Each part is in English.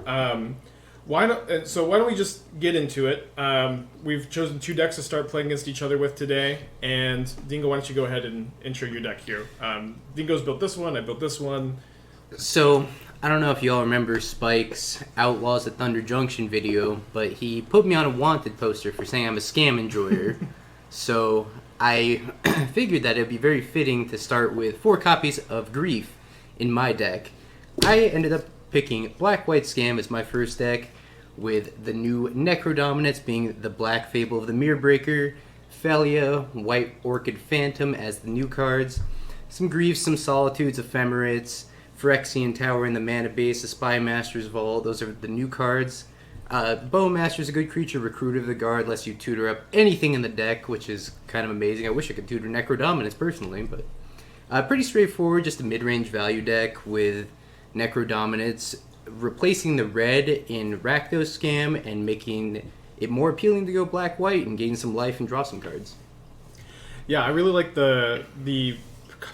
Why don't we just get into it? We've chosen 2 decks to start playing against each other with today. And Dingo, why don't you go ahead and intro your deck here? Dingo's built this one. I built this one. So I don't know if y'all remember Spike's Outlaws at Thunder Junction video, but he put me on a wanted poster for saying I'm a scam enjoyer. So I figured that it'd be very fitting to start with 4 copies of Grief in my deck. I ended up picking Black-White Scam as my first deck, with the new Necro Dominance being the Black Fable of the Mirror Breaker, Phalia, White Orchid Phantom as the new cards, some Griefs, some Solitudes, Ephemerates, Phyrexian Tower in the mana base, the Spy Master's Vault, those are the new cards. Bowmaster's a good creature, Recruiter of the Guard lets you tutor up anything in the deck, which is kind of amazing. I wish I could tutor Necro Dominance personally, but pretty straightforward, just a mid-range value deck with Necro Dominance, replacing the red in Rakdos Scam and making it more appealing to go black-white and gain some life and draw some cards. Yeah, I really like the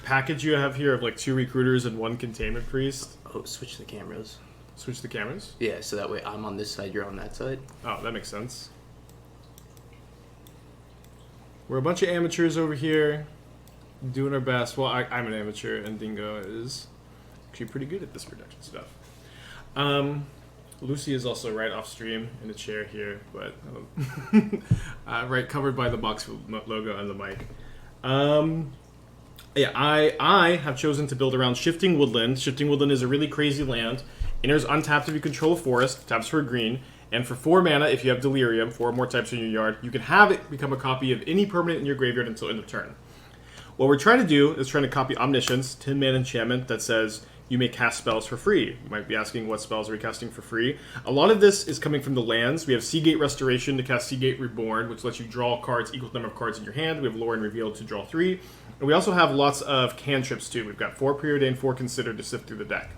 package you have here of like 2 recruiters and 1 containment priest. Oh, switch the cameras. Switch the cameras? Yeah, so that way I'm on this side, you're on that side. Oh, that makes sense. We're a bunch of amateurs over here doing our best. Well, I'm an amateur and Dingo is actually pretty good at this production stuff. Lucy is also right off stream in a chair here, but right covered by the box logo and the mic. Yeah, I have chosen to build around Shifting Woodland. Shifting Woodland is a really crazy land. Enters untapped if you control a forest, taps for a green, and for 4 mana, if you have Delirium, 4 more types in your yard, you can have it become a copy of any permanent in your graveyard until end of turn. What we're trying to do is trying to copy Omniscience, 10-mana enchantment that says you may cast spells for free. You might be asking what spells are we casting for free. A lot of this is coming from the lands. We have Seagate Restoration to cast Seagate Reborn, which lets you draw cards equal to the number of cards in your hand. We have Lore and Revealed to draw 3. And we also have lots of cantrips too. We've got 4 Preordained, 4 Considered to sift through the deck.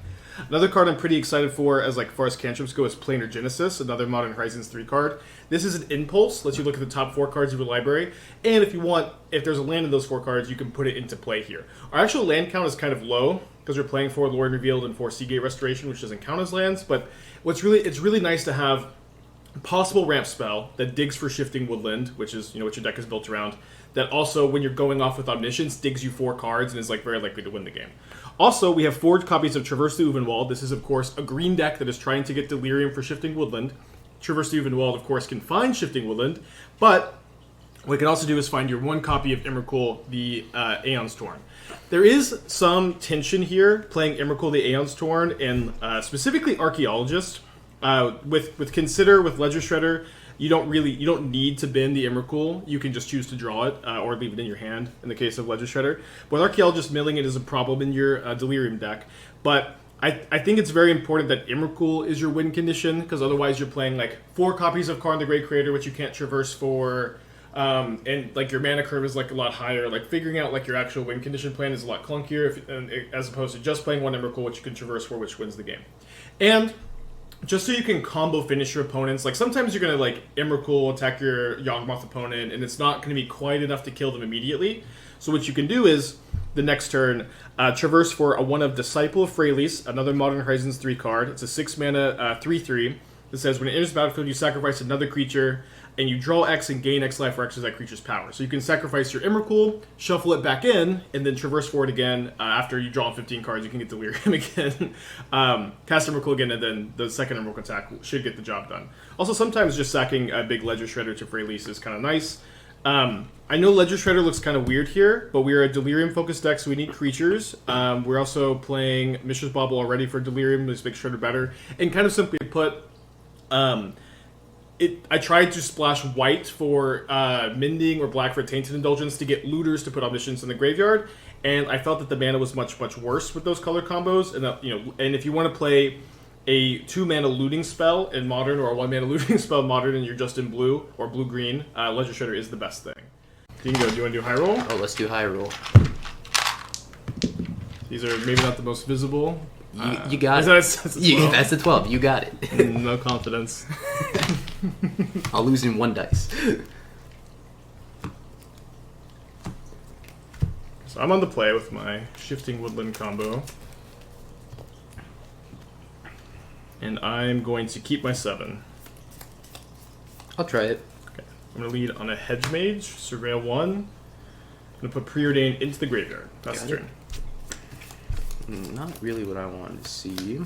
Another card I'm pretty excited for as far as cantrips go is Planar Genesis, another Modern Horizons 3 card. This is an impulse, lets you look at the top 4 cards of your library, and if you want, if there's a land in those 4 cards, you can put it into play here. Our actual land count is kind of low, because we're playing 4 Lore and Revealed and 4 Seagate Restoration, which doesn't count as lands, but it's really nice to have a possible ramp spell that digs for Shifting Woodland, which is what your deck is built around, that also, when you're going off with Omniscience, digs you 4 cards and is very likely to win the game. Also, we have 4 copies of Traverse the Uvenwald. This is, of course, a green deck that is trying to get Delirium for Shifting Woodland. Traverse the Uvenwald, of course, can find Shifting Woodland, but what you can also do is find your 1 copy of Emrakul, the Aeon's Torn. There is some tension here playing Emrakul, the Aeon's Torn, and specifically Archaeologist. With Consider, with Ledger Shredder, you don't need to bend the Emrakul. You can just choose to draw it or leave it in your hand in the case of Ledger Shredder. But with Archaeologist, milling it is a problem in your Delirium deck. But I think it's very important that Emrakul is your win condition, because otherwise you're playing 4 copies of Karn the Great Creator, which you can't traverse for, and your mana curve is a lot higher. Figuring out your actual win condition plan is a lot clunkier as opposed to just playing 1 Emrakul, which you can traverse for, which wins the game. And just so you can combo finish your opponents, sometimes you're going to Emrakul attack your Yawgmoth opponent, and it's not going to be quite enough to kill them immediately. So what you can do is, the next turn, traverse for a 1 of Disciple of Freylis, another Modern Horizons 3 card. It's a 6 mana 3/3 that says when it enters the battlefield, you sacrifice another creature, and you draw X and gain X life for X as that creature's power. So you can sacrifice your Emrakul, shuffle it back in, and then traverse for it again. After you draw 15 cards, you can get Delirium again. Cast Emrakul again, and then the second Emrakul attack should get the job done. Also, sometimes just sacking a big Ledger Shredder to Freylis is kind of nice. I know Ledger Shredder looks kind of weird here, but we're a Delirium-focused deck, so we need creatures. We're also playing Mishra's Bauble already for Delirium, which makes Shredder better. And kind of simply put, I tried to splash white for Mending or black for Tainted Indulgence to get looters to put Omniscience in the graveyard, and I felt that the mana was much worse with those color combos. And and if you want to play a 2-mana looting spell in Modern or a 1-mana looting spell in Modern, and you're just in blue or blue-green, Ledger Shredder is the best thing. Dingo, do you want to do high roll? Oh, let's do high roll. These are maybe not the most visible. You got it. That's a 12. You got it. No confidence. I'll lose in 1 dice. So I'm on the play with my Shifting Woodland combo. And I'm going to keep my 7. I'll try it. Okay. I'm going to lead on a Hedge Mage, Surveil 1. I'm going to put Preordain into the graveyard. That's the turn. Not really what I wanted to see. I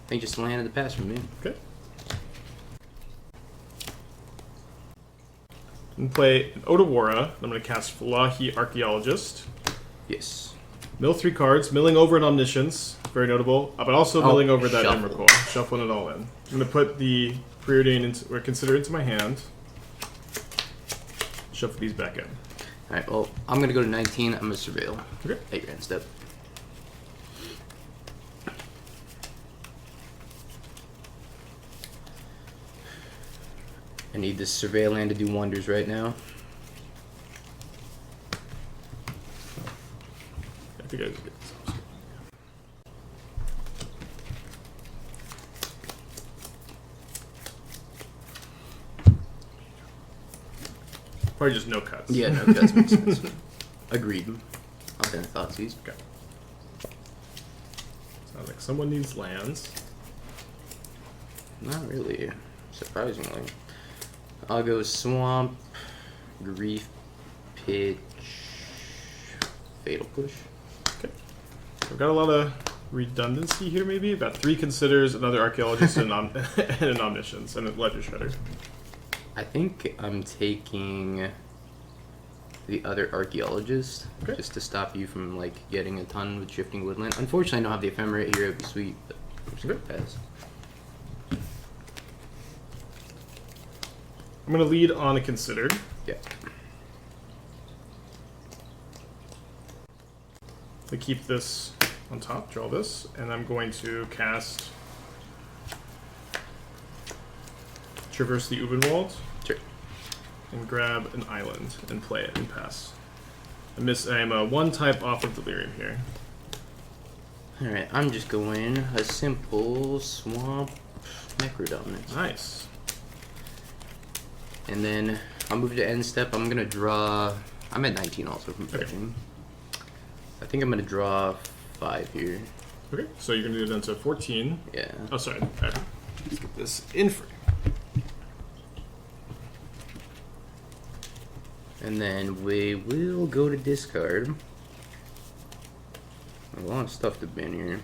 think just landed the pass from me. Okay. I'm going to play an Otawara. I'm going to cast Falahi Archaeologist. Yes. Mill 3 cards, milling over an Omniscience, very notable, but also milling over that shuffle. Emrakul, shuffling it all in. I'm going to put the Preordain into, or Consider into my hand, shuffle these back in. Alright, well, I'm going to go to 19. I'm going to Surveil. Okay. At your end step. I need this Surveil land to do wonders right now. I think I just get this. Probably just no cuts. Yeah, no, cuts makes sense. Agreed. Authentic Thoughtseize. Okay. Sounds like someone needs lands. Not really, surprisingly. I'll go Swamp, Grief Pitch, Fatal Push. Okay. I've got a lot of redundancy here, maybe. About 3 Considers, another Archaeologist, and an Omniscience, and a Ledger Shredder. I think I'm taking the other Archaeologist, Okay. just to stop you from like getting a ton with Shifting Woodland. Unfortunately, I don't have the Ephemerate here, it'd be sweet, but I'm just gonna pass. I'm going to lead on a Consider. Yeah. To keep this on top, draw this, and I'm going to cast Traverse the Ubenwald. Sure. And grab an island and play it and pass. I'm a 1 type off of Delirium here. Alright, I'm just going a simple Swamp Necrodominance. Nice. And then I'll move to end step. I'm gonna draw. I'm at 19 also from fetching. I think I'm gonna draw 5 here. Okay, so you're gonna do it down to 14. Yeah. Oh, sorry. Let's get this in for you. And then we will go to discard. A lot of stuff to bin here.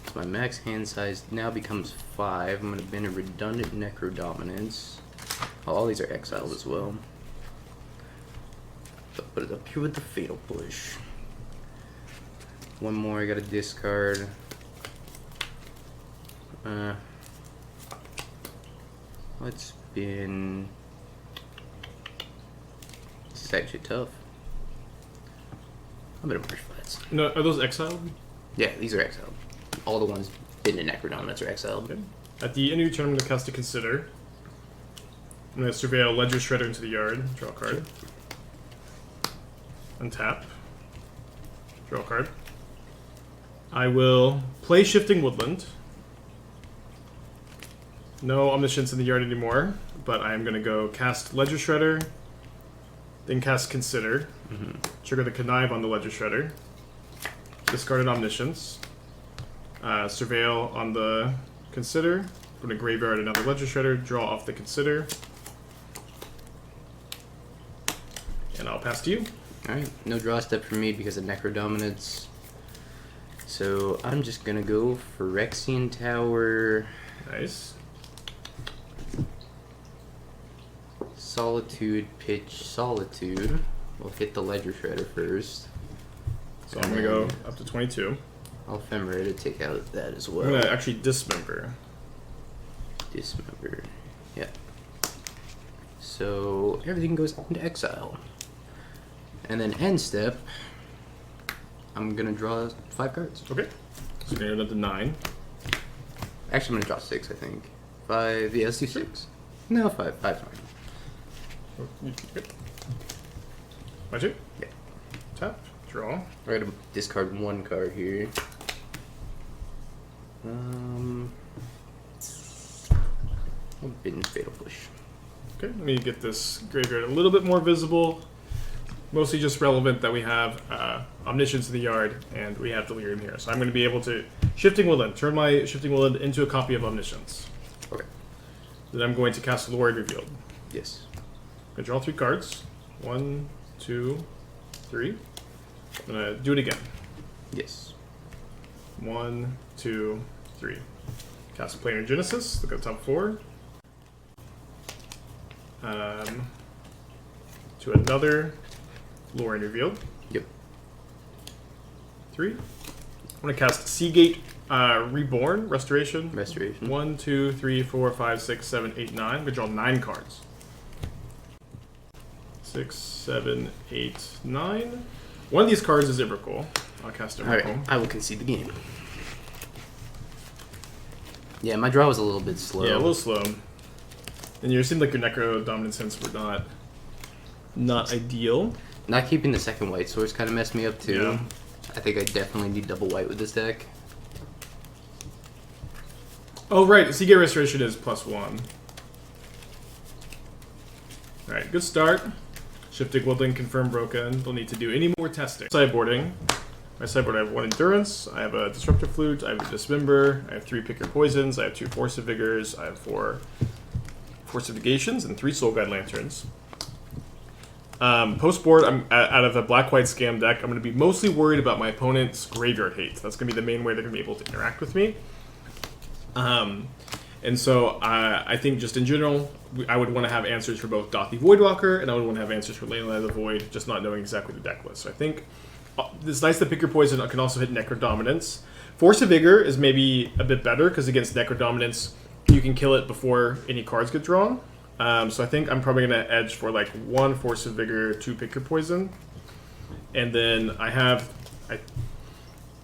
So my max hand size now becomes 5. I'm gonna bin a redundant Necrodominance. Oh, all these are exiled as well. So put it up here with the Fatal Push. One more, I gotta discard. Let's bin. This is actually tough. I'm gonna Marsh Flats. No, are those exiled? Yeah, these are exiled. All the ones bin in Necrodominance are exiled. Okay. At the end of your turn, I'm gonna cast a Consider. I'm gonna Surveil Ledger Shredder into the yard. Draw a card. Untap. Draw a card. I will play Shifting Woodland. No Omniscience in the yard anymore, but I am going to go cast Ledger Shredder, then cast Consider, trigger the Connive on the Ledger Shredder, discard an Omniscience, Surveil on the Consider, put in a graveyard another Ledger Shredder, draw off the Consider, and I'll pass to you. Alright, no draw step for me because of Necrodominance. So I'm just gonna go Phyrexian Tower, Nice. Solitude, Pitch, Solitude. We'll hit the Ledger Shredder first. So I'm going to go up to 22. I'll Ephemerate to take out that as I'm well. going to actually Dismember. Dismember. Yeah. So everything goes into exile. And then end step, I'm gonna draw 5 cards. Okay. So you're going to go to 9. Actually, I'm gonna draw 6, I think. 5, yeah, let's do 6. No, 5. 5's fine. Okay. My turn? Yeah. Tap. Draw. I gotta discard 1 card here. I'll bin Fatal Push. Okay, let me get this graveyard a little bit more visible. Mostly just relevant that we have Omniscience in the yard and we have Delirium here. So I'm going to be able to Shifting Woodland. Turn my Shifting Woodland into a copy of Omniscience. Okay. Then I'm going to cast Lore Revealed. Yes. I draw 3 cards. 1, 2, 3. I'm gonna do it again. Yes. 1, 2, 3. Cast Planar Genesis. Look at the top 4. To another Lore Revealed. Yep. 3. I'm gonna cast Seagate Reborn Restoration. Restoration. 1, 2, 3, 4, 5, 6, 7, 8, 9. I'm gonna draw 9 cards. 6, 7, 8, 9. One of these cards is Ibracle. I'll cast Ibracle. Alright, I will concede the game. Yeah, my draw was a little bit slow. Yeah, a little slow. And you seemed like your Necro Dominance hints were not ideal. Not keeping the second white source kind of messed me up too. Yeah. I think I definitely need double white with this deck. Oh, right. Seagate Restoration is +1. Alright, good start. Shifting Woodland confirmed broken. Don't need to do any more testing. Sideboarding. My sideboard, I have 1 Endurance, I have a Disruptive Flute, I have a Dismember, I have 3 Pick Your Poisons, I have 2 Force of Vigors, I have 4 Fortifications, and 3 Soul Guide Lanterns. Post-board, I'm out of a black-white scam deck. I'm going to be mostly worried about my opponent's graveyard hate. That's going to be the main way they're going to be able to interact with me. And so I think just in general, I would want to have answers for both Dothy Voidwalker, and I would want to have answers for Leyline of the Void, just not knowing exactly the deck list. So I think it's nice that Pick Your Poison can also hit Necro Dominance. Force of Vigor is maybe a bit better, because against Necro Dominance, you can kill it before any cards get drawn. So I think I'm probably going to edge for like 1 Force of Vigor, 2 Pick Your Poison. And then I'm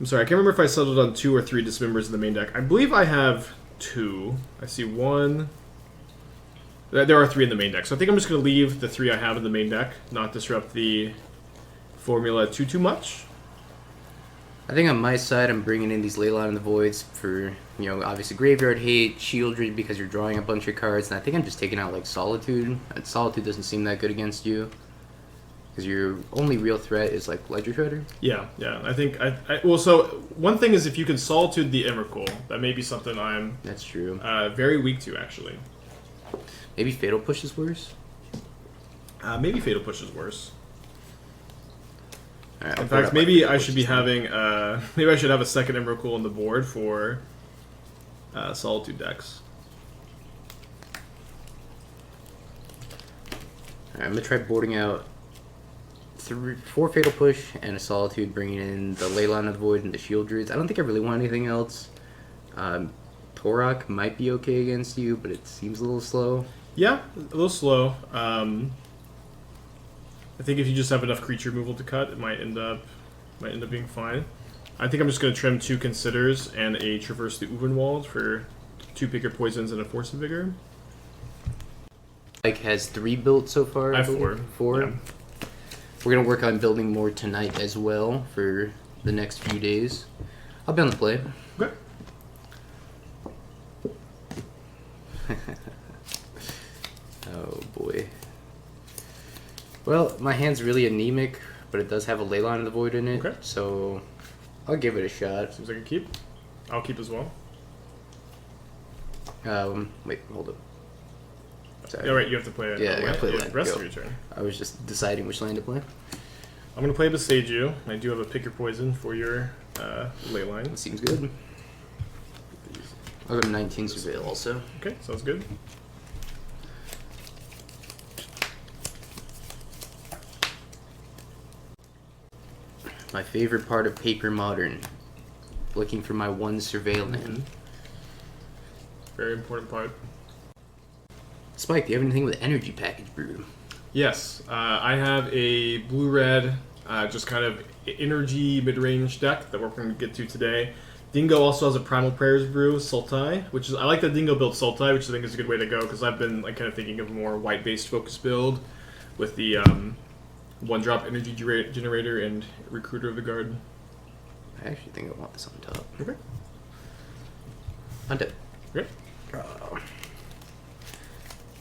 sorry, I can't remember if I settled on 2 or 3 Dismembers in the main deck. I believe I have 2. I see 1. There are 3 in the main deck. So I think I'm just going to leave the 3 I have in the main deck, not disrupt the formula too much. I think on my side, I'm bringing in these Leyline of the Voids for, obviously Graveyard Hate, Shieldred because you're drawing a bunch of cards, and I think I'm just taking out, like, Solitude. Solitude doesn't seem that good against you, because your only real threat is, like, Ledger Shredder. Yeah. I think, well, so, one thing is if you can Solitude the Emrakul, that may be something I'm That's true. Very weak to, actually. Maybe Fatal Push is worse? Maybe Fatal Push is worse. Right, in fact, maybe I should be having, maybe I should have a second Emrakul on the board for Solitude decks. Alright, I'm going to try boarding out 4 Fatal Push and a Solitude, bringing in the Leyline of the Void and the Shieldreds. I don't think I really want anything else. Torok might be okay against you, but it seems a little slow. Yeah, a little slow. I think if you just have enough creature removal to cut, it might end up being fine. I think I'm just going to trim 2 Considers and a Traverse the Uvenwald for 2 Pick Your Poisons and a Force of Vigor. Like has 3 built so far. I have 4. 4. Yeah. We're gonna work on building more tonight as well for the next few days. I'll be on the play. Okay. Oh boy. Well, my hand's really anemic, but it does have a Leyline of the Void in it, Okay. so I'll give it a shot. Seems like a keep. I'll keep as well. Wait, hold up. Sorry. Oh, right, you have to play it. Yeah, I gotta play the land. rest Go. of your turn. I was just deciding which land to play. I'm going to play Besage You. I do have a Pick Your Poison for your Leyline. That seems good. I'll go to 19 Surveil also. Okay, sounds good. My favorite part of Paper Modern. Looking for my 1 Surveil land. Mm-hmm. Very important part. Spike, do you have anything with Energy Package brewed? Yes, I have a blue-red, just kind of energy mid-range deck that we're going to get to today. Dingo also has a Primal Prayers brew, Sultai, which is, I like that Dingo built Sultai, which I think is a good way to go, because I've been kind of thinking of a more white-based focus build with the 1-drop energy generator and Recruiter of the Guard. I actually think I want this on top. Okay. Untap. Okay.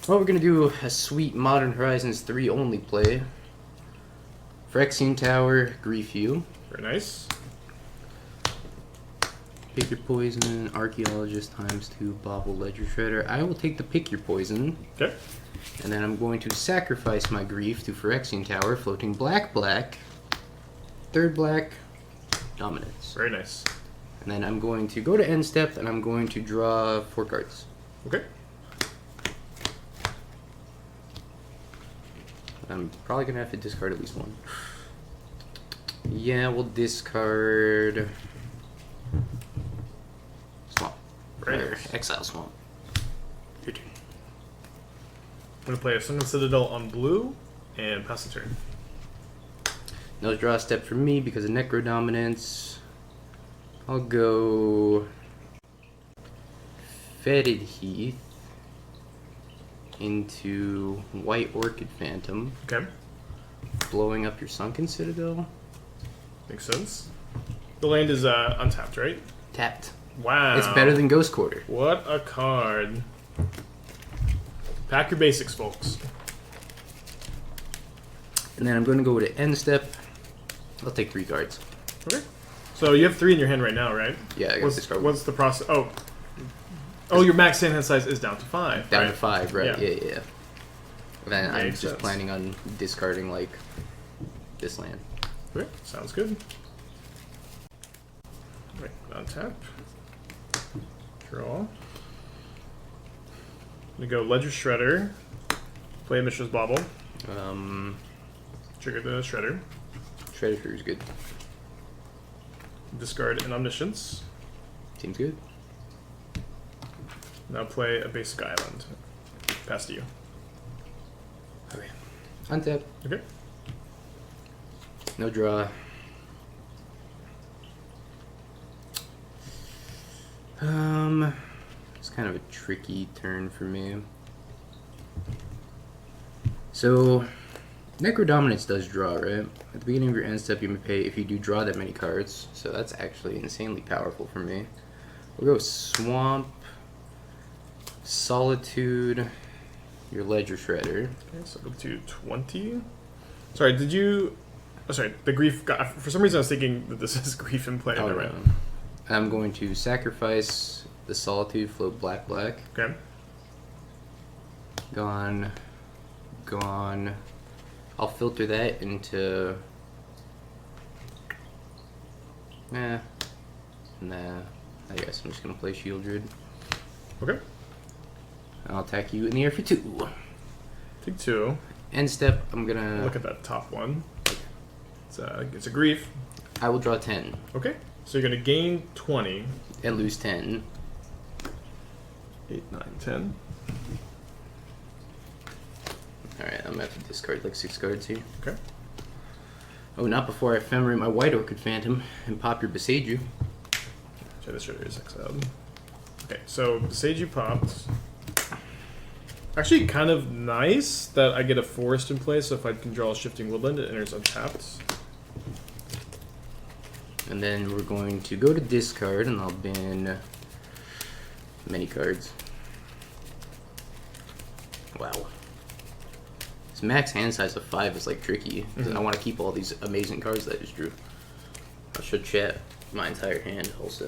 Well, we're going to do a sweet Modern Horizons 3 only play. Phyrexian Tower, Grief You. Very nice. Pick your poison, Archaeologist ×2, Bobble, Ledger Shredder. I will take the pick your poison. Okay. And then I'm going to sacrifice my grief to Phyrexian Tower, floating black, 3rd black, dominance. Very nice. And then I'm going to go to end step, and I'm going to draw 4 cards. Okay. I'm probably going to have to discard at least 1. Yeah, we'll discard Swamp. Very Or nice. Exile Swamp. Your turn. I'm going to play a Sunken Citadel on blue and pass the turn. No draw step for me because of Necro Dominance. I'll go Fetid Heath into White Orchid Phantom, Okay. blowing up your Sunken Citadel. Makes sense. The land is untapped, right? Tapped. Wow. It's better than Ghost Quarter. What a card. Pack your basics, folks. And then I'm going to go to end step. I'll take 3 cards. Okay. So you have 3 in your hand right now, right? Yeah, I got this card. What's the process? Oh, your max hand size is down to 5. Down right? to 5, right? Yeah. Yeah. And then I'm Makes just sense. planning on discarding like this land. Okay, sounds good. Right, untap. Draw. I'm gonna go Ledger Shredder. Play a Mishra's Bauble. Trigger the Shredder. Shredder is good. Discard an Omniscience. Seems good. Now play a basic island. Pass to you. Okay. Untap. Okay. No draw. It's kind of a tricky turn for me. So, Necrodominance does draw, right? At the beginning of your end step, you may pay if you do draw that many cards. So that's actually insanely powerful for me. We'll go Swamp, Solitude, your Ledger Shredder. Okay, so go to 20. Sorry, did you... Oh, sorry, the Grief... For some reason I was thinking that this is Grief in play. Oh, right. no. I'm going to sacrifice the Solitude, float black. Okay. Gone. I'll filter that into... Nah. I guess I'm just going to play Shieldred. Okay. I'll attack you in the air for 2. Take 2. End step, I'm going to... Look at that top one. It's a Grief. I will draw 10 Okay. So you're going to gain 20. and lose 10. 8, 9, 10. Alright, I'm going to have to discard like 6 cards here. Okay. Oh, not before I ephemerate my White Orchid Phantom and pop your Beseiju. Okay, this Shredder is exiled. Okay, so Beseiju popped. Actually, kind of nice that I get a forest in play, so if I can draw a Shifting Woodland, it enters untapped. And then we're going to go to discard, and I'll bin many cards. Wow. This max hand size of 5 is like tricky, because I want to keep all these amazing cards that I just drew. I should chat my entire hand also.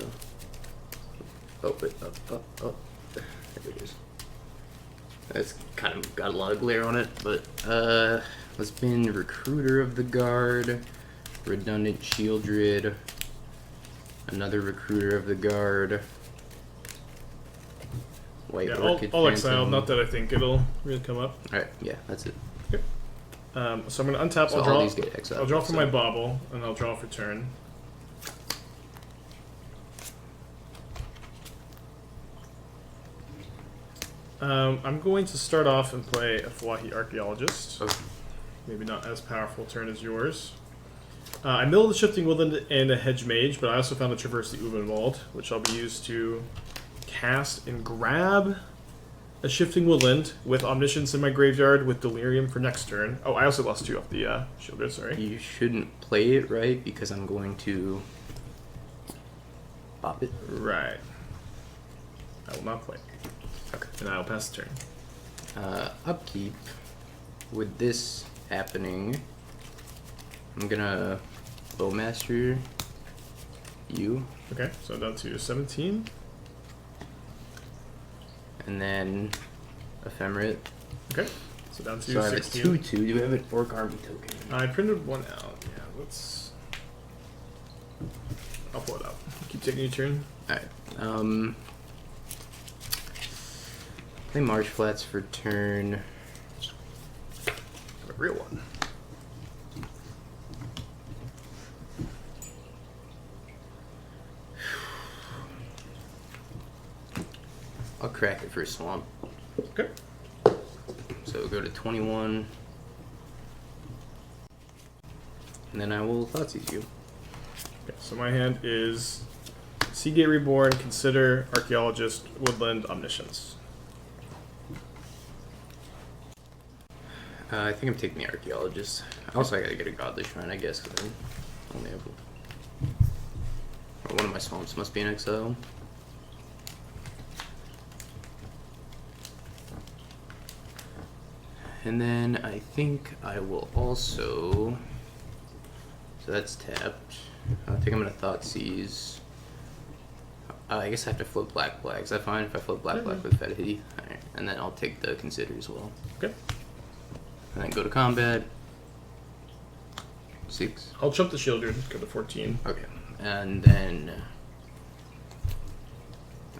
Oh, wait, oh. There it is. That's kind of got a lot of glare on it, but let's bin Recruiter of the Guard, Redundant Shieldred, another Recruiter of the Guard, White Orchid I'll exile. Phantom. Not that I think it'll really come up. Alright, yeah, that's it. Okay. So I'm going to untap. So all these get exiled. I'll draw for so. my Bauble, and I'll draw for turn. I'm going to start off and play a Fwahi Archaeologist. Okay. Maybe not as powerful turn as yours. I milled the Shifting Woodland and a Hedge Mage, but I also found a Traverse the Ubenwald, which I'll be used to cast and grab a Shifting Woodland with Omniscience in my graveyard with Delirium for next turn. Oh, I also lost 2 off the Shieldred, sorry. You shouldn't play it right because I'm going to pop it. Right. I will not play. Okay. And I will pass the turn. Upkeep. With this happening, I'm gonna Bowmaster you. Okay, so down to 17. And then Ephemerate. Okay, so down to So I have a 16. 2/2. Do we have an Orc Army token? I printed one out. Yeah, let's. I'll pull it out. Keep taking your turn. Alright. Play Marsh Flats for turn. A real one. I'll crack it for a swamp. Okay. So go to 21. And then I will Thoughtseize you. Okay, so my hand is Seagate Reborn, Consider, Archaeologist, Woodland, Omniscience. I think I'm taking the Archaeologist. Also, I gotta get a Godly Shrine, I guess, because I only have one of my swamps must be in exile. And then I think I will also. So that's tapped. I think I'm gonna Thoughtseize. I guess I have to flip black. Is that fine if I flip black with Fetid? Alright, and then I'll take the Consider as well. Okay. And then go to combat. 6. I'll jump the Shieldred, go to 14. Okay. And then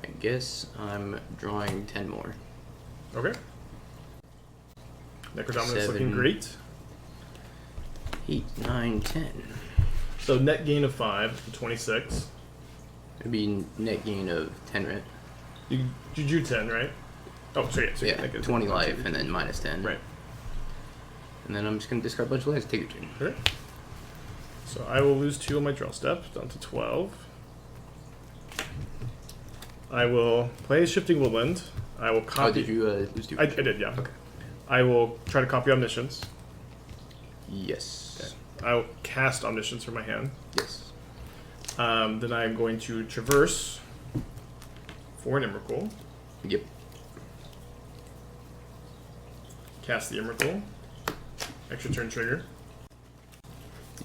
I guess I'm drawing 10 more. Okay. Necrodominance 7, looking great. 8, 9, 10. So net gain of 5, 26. It'd be net gain of 10, right? You drew 10, right? Oh, sorry. So Yeah, 20 life and then minus 10. Right. And then I'm just going to discard a bunch of lands. Take your turn. Okay. So I will lose 2 on my draw step, down to 12. I will play Shifting Woodland. I will copy. Oh, did you lose 2? I did, yeah. Okay. I will try to copy Omniscience. Yes. Okay. I will cast Omniscience from my hand. Yes. Then I'm going to traverse for an Emrakul. Yep. Cast the Emrakul. Extra turn trigger.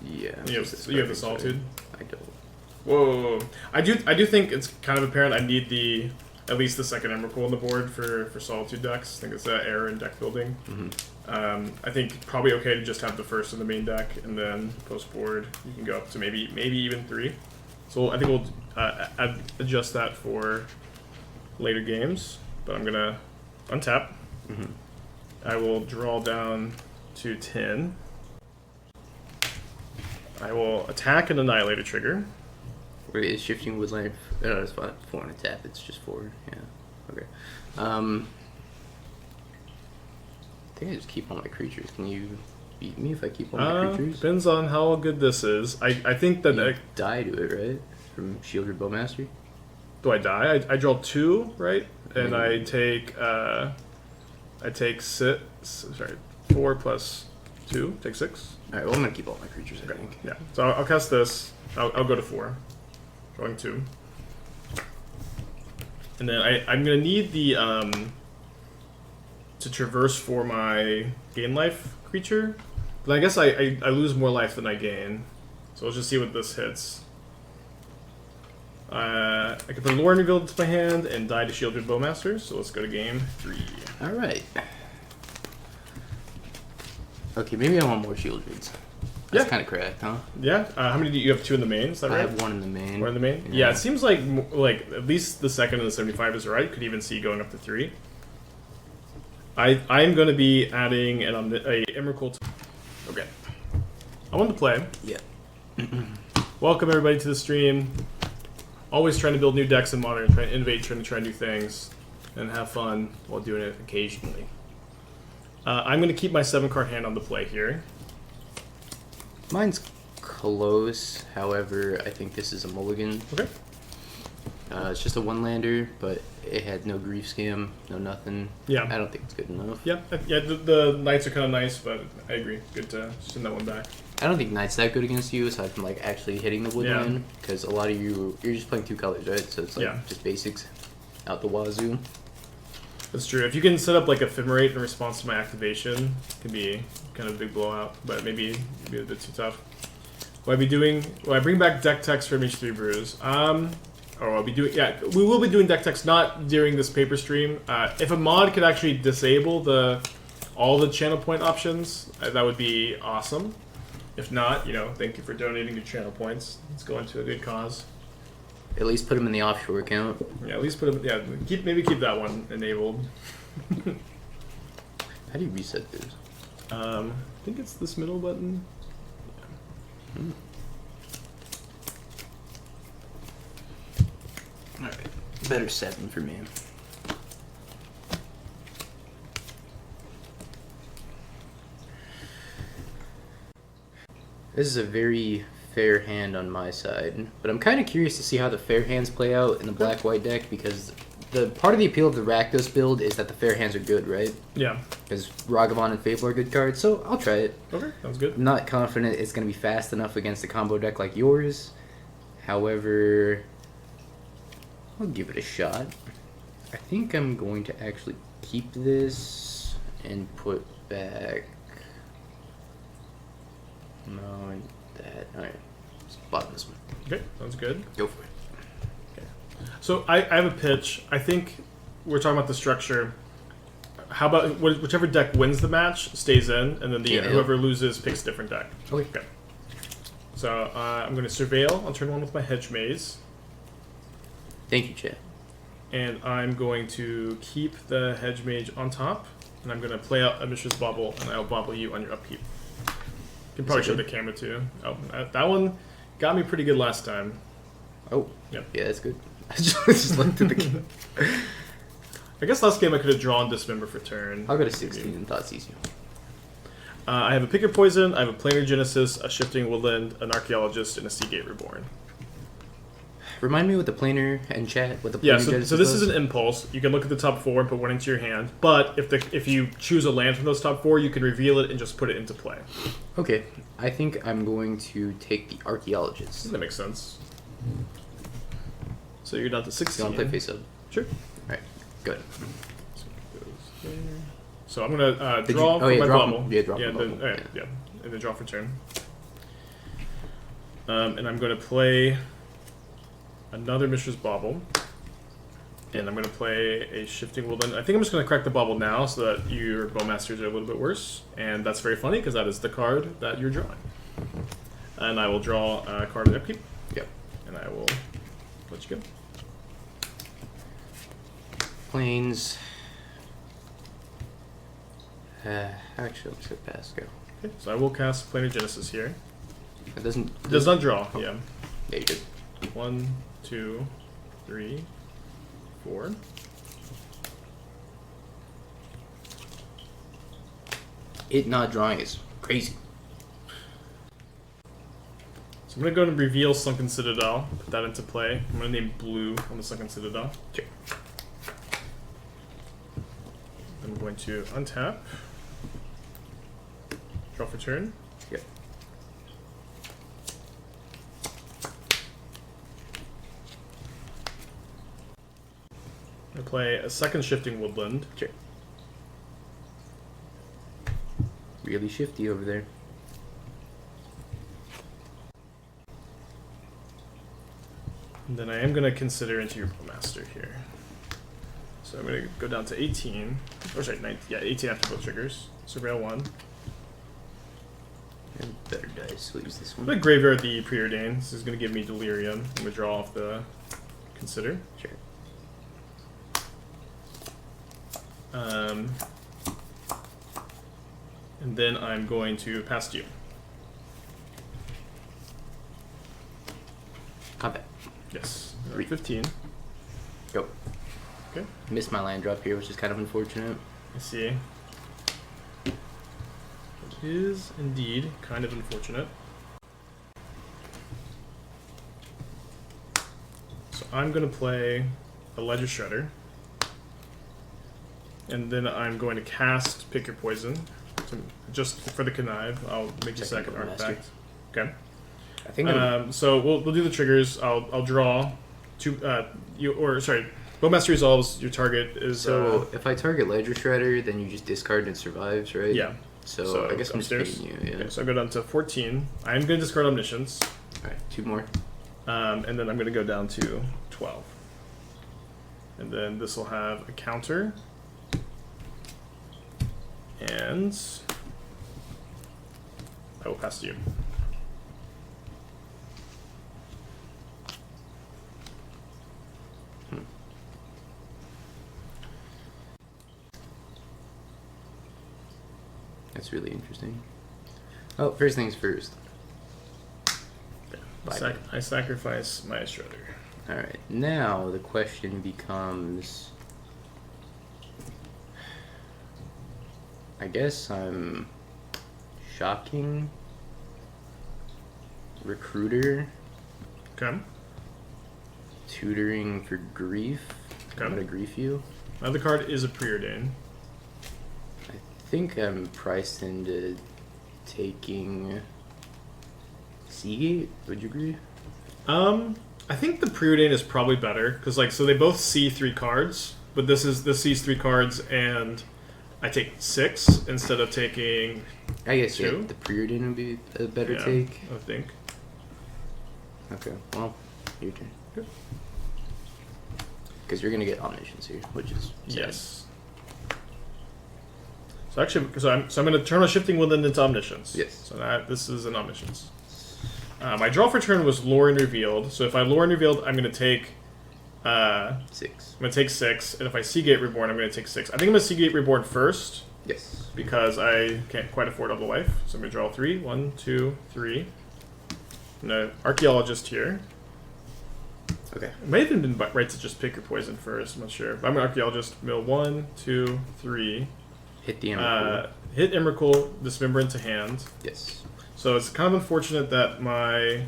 Yeah. You have the Solitude. I don't. Whoa. I do think it's kind of apparent I need at least the second Emrakul on the board for Solitude decks. I think it's an error in deck building. Mm-hmm. I think probably okay to just have the first in the main deck, and then post board you can go up to maybe even 3. So I think we'll adjust that for later games. But I'm gonna untap. Mm-hmm. I will draw down to 10. I will attack an Annihilator trigger. Wait, is Shifting Woodland? No, it's 4 on a tap. It's just 4. Yeah. Okay. I think I just keep all my creatures. Can you beat me if I keep all my creatures? Depends on how good this is. I think that You die to it, right? From Shieldred Bowmaster? do I die? I draw 2, right? And I take 4 plus 2, take 6. Alright, well I'm gonna keep all my creatures, I think. Yeah. So I'll cast this. I'll go to 4. Drawing 2. And then I'm gonna need the to traverse for my gain life creature. But I guess I lose more life than I gain. So let's just see what this hits. I can put Lore Revealed into my hand and die to Shieldred Bowmaster. So let's go to game 3. Alright. Okay, maybe I want more Shieldreds. That's kind of cracked, huh? Yeah. How many do you have? 2 in the main? Is that right? I have 1 in the main. 1 in the main? Yeah. It seems like at least the second and the 75 is right. Could even see going up to 3. I'm going to be adding a Emrakul. Okay. I want to play. Yeah. Welcome everybody to the stream. Always trying to build new decks in Modern, trying to innovate, trying to try new things, and have fun while doing it occasionally. I'm going to keep my 7-card hand on the play here. Mine's close, however, I think this is a mulligan. Okay. It's just a 1-lander, but it had no grief scam, no nothing. Yeah. I don't think it's good enough. Yeah, the knights are kind of nice, but I agree. Good to send that one back. I don't think Knight's that good against you, aside from like actually hitting the woodland, because a lot of you're just playing 2 colors, right? So it's like just basics out the wazoo. That's true. If you can set up like Ephemerate in response to my activation, it can be kind of a big blowout, but maybe a bit too tough. Will I be doing? Will I bring back deck text from H3 Brews? Or I'll be doing. Yeah, we will be doing deck text not during this paper stream. If a mod could actually disable all the channel point options, that would be awesome. If not, thank you for donating your channel points. It's going to a good cause. At least put them in the offshore account. Yeah, at least put them. Yeah, maybe keep that one enabled. How do you reset this? I think it's this middle button. Hmm. Alright, better 7 for me. This is a very fair hand on my side, but I'm kind of curious to see how the fair hands play out in the black-white deck, because the part of the appeal of the Rakdos build is that the fair hands are good, right? Yeah. Because Ragavan and Fable are good cards, so I'll try it. Okay, sounds good. I'm not confident it's going to be fast enough against a combo deck like yours. However, I'll give it a shot. I think I'm going to actually keep this and put back... No, and that. Alright, let's bottom this one. Okay, sounds good. Go for it. Okay. So I have a pitch. I think we're talking about the structure. How about whichever deck wins the match stays in, and then whoever loses picks a different deck. Okay. So I'm going to surveil on turn 1 with my hedge maze. Thank you, Chad. And I'm going to keep the hedge mage on top, and I'm going to play out a Mishra's Bauble, and I'll bobble you on your upkeep. You can probably show the camera too. Oh, that one got me pretty good last time. Oh, yep. Yeah, that's good. I just looked at the camera. I guess last game I could have drawn Dismember for turn. I'll go to 16 and thought it's easier. I have a Pick Your Poison, I have a Planar Genesis, a Shifting Woodland, an Archaeologist, and a Seagate Reborn. Remind me what the planar and chat, what the planar Genesis so this was? is an impulse. You can look at the top 4 and put one into your hand. But if you choose a land from those top 4, you can reveal it and just put it into play. Okay, I think I'm going to take the Archaeologist. That makes sense. So you're down to 16. You want to play face up? Sure. Alright, good. So I'm going to draw for my bubble. Yeah, draw for then, bubble. yeah, and then draw for turn. And I'm going to play another Mishra's Bauble. And I'm going to play a Shifting Woodland. I think I'm just going to crack the bubble now so that your Bowmasters are a little bit worse. And that's very funny because that is the card that you're drawing. And I will draw a card of upkeep. Yep. And I will let you go. Planes. Actually, let's go pass. Go. Okay, so I will cast Planar Genesis here. It doesn't. It does not draw. Oh. Yeah. Yeah, you did. 1, 2, 3, 4. It not drawing is crazy. So I'm going to go and reveal Sunken Citadel, put that into play. I'm going to name blue on the Sunken Citadel. Sure. I'm going to untap, draw for turn. Yep. I play a second Shifting Woodland. Sure. Really shifty over there. And then I am going to consider into your Bowmaster here. So I'm going to go down to 18. Or sorry, 19, yeah, 18 after both triggers. Surveil 1. And better dice. We'll use this I'm one. going to graveyard the Preordain. This is going to give me Delirium. I'm going to draw off the Consider. Sure. And then I'm going to pass to you. Combat. Yes. 3. 15. Go. Okay. Missed my land drop here, which is kind of unfortunate. I see. It is indeed kind of unfortunate. So I'm going to play a Ledger Shredder. And then I'm going to cast Pick Your Poison. Just for the connive, I'll make a second artifact. Okay. I think so we'll do the triggers. I'll draw two. Bowmaster resolves. Your target is. So if I target Ledger Shredder, then you just discard and it survives, right? Yeah. So I guess I'm upstairs. just beating you. Yeah. Okay, so I go down to 14. I'm going to discard Omniscience. All right, 2 more. And then I'm going to go down to 12. And then this will have a counter. And I will pass to you. That's really interesting. Oh, first things first. I sacrifice my Shredder. Alright, now the question becomes... I guess I'm shocking Recruiter, Okay. tutoring for grief. Okay. I'm gonna grief you. My other card is a Preordain. I think I'm priced into taking Seagate. Would you agree? I think the Preordain is probably better because, like, so they both see 3 cards, but this sees 3 cards, and I take 6 instead of taking. I guess 2. yeah, the Preordain would be a better take. I think. Okay, well, your turn. Good. Because you're gonna get Omniscience here, which is sad. Yes. So actually, I'm going to turn a Shifting Woodland into Omniscience. Yes. So this is an Omniscience. My draw for turn was Lore and Revealed. So if I Lore and Revealed, I'm going to take 6. I'm going to take 6, and if I Seagate Reborn, I'm going to take 6. I think I'm going to Seagate Reborn first Yes. because I can't quite afford Double Life. So I'm going to draw 3. 1, 2, 3. I'm going to Archaeologist here. Okay. It may have even been right to just pick your poison first. I'm not sure. But I'm an Archaeologist. Mill 1, 2, 3. Hit the Emrakul. Hit Emrakul, Dismember into hand. Yes. So it's kind of unfortunate that my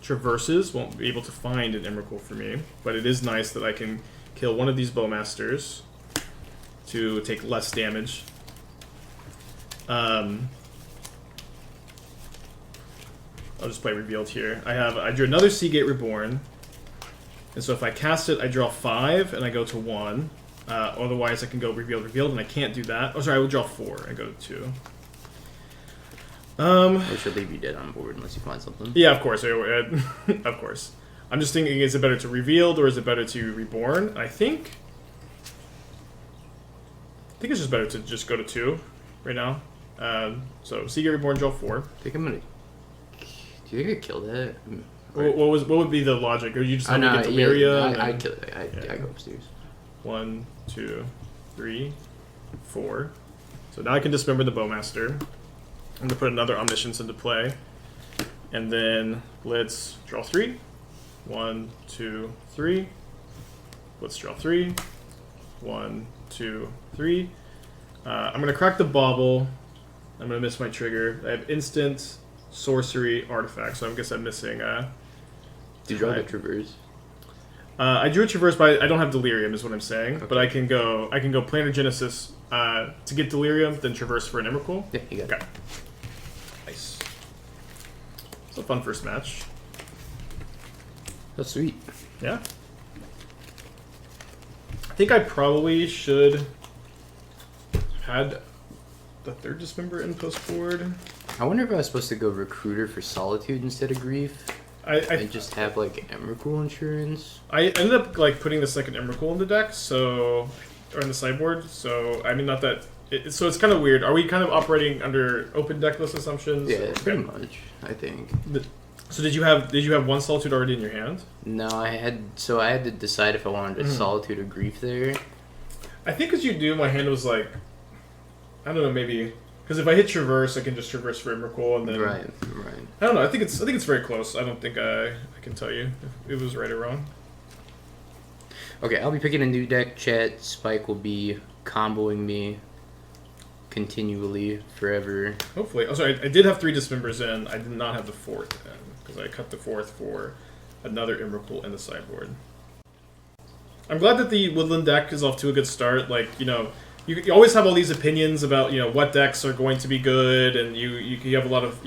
Traverses won't be able to find an Emrakul for me, but it is nice that I can kill one of these Bowmasters to take less damage. I'll just play Revealed here. I drew another Seagate Reborn, and so if I cast it, I draw 5 and I go to 1. Otherwise, I can go Revealed, and I can't do that. Oh, sorry, I will draw 4 and go to 2. Which will leave you dead on board unless you find something. Yeah, of course. Of course. I'm just thinking, is it better to Revealed or is it better to Reborn? I think it's just better to just go to 2 right now. So Seagate Reborn, draw 4. I think I'm gonna. Do you think I killed that? What would be the logic? Or you just want to get yeah, Deliria? I kill it. I go upstairs. 1, 2, 3, 4. So now I can dismember the Bowmaster. I'm going to put another Omniscience into play. And then let's draw 3. 1, 2, 3. Let's draw 3. 1, 2, 3. I'm going to crack the Bauble. I'm going to miss my trigger. I have instant, sorcery, artifact. So I guess I'm missing... Did you draw the Traverse? I drew a Traverse, but I don't have Delirium, is what I'm saying. Okay. But I can go Planar Genesis to get Delirium, then Traverse for an Emrakul. Yeah, you got it. Okay. Nice. It's a fun first match. That's sweet. Yeah. I think I probably should have had the 3rd Dismember in post board. I wonder if I was supposed to go Recruiter for Solitude instead of Grief. And just have like Emrakul insurance. I ended up like putting the 2nd Emrakul in the deck, or in the sideboard. So I mean, not that. So it's kind of weird. Are we kind of operating under open deck list assumptions? Yeah, pretty much. I think. So did you have 1 Solitude already in your hand? No, I had to decide if I wanted to Solitude or Grief there. I think as you do, my hand was like, I don't know, maybe. Because if I hit Traverse, I can just Traverse for Emrakul, and then... Right. I don't know, I think it's very close. I don't think I can tell you if it was right or wrong. Okay, I'll be picking a new deck. Chat Spike will be comboing me continually, forever. Hopefully. Oh, sorry, I did have 3 Dismembers in. I did not have the 4th in, because I cut the 4th for another Emrakul in the sideboard. I'm glad that the Woodland deck is off to a good start. Like, you always have all these opinions about what decks are going to be good, and you have a lot of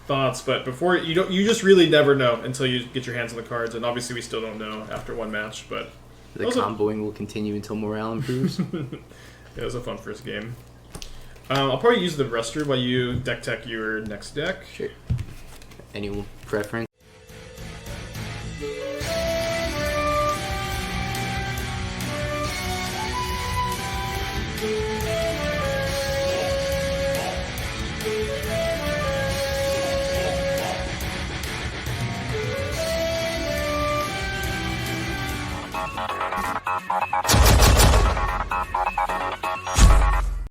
thoughts, but before you just really never know until you get your hands on the cards, and obviously we still don't know after 1 match. But the comboing will continue until morale improves. It was a fun first game. I'll probably use the Rester while you deck tech your next deck. Sure. Any preference?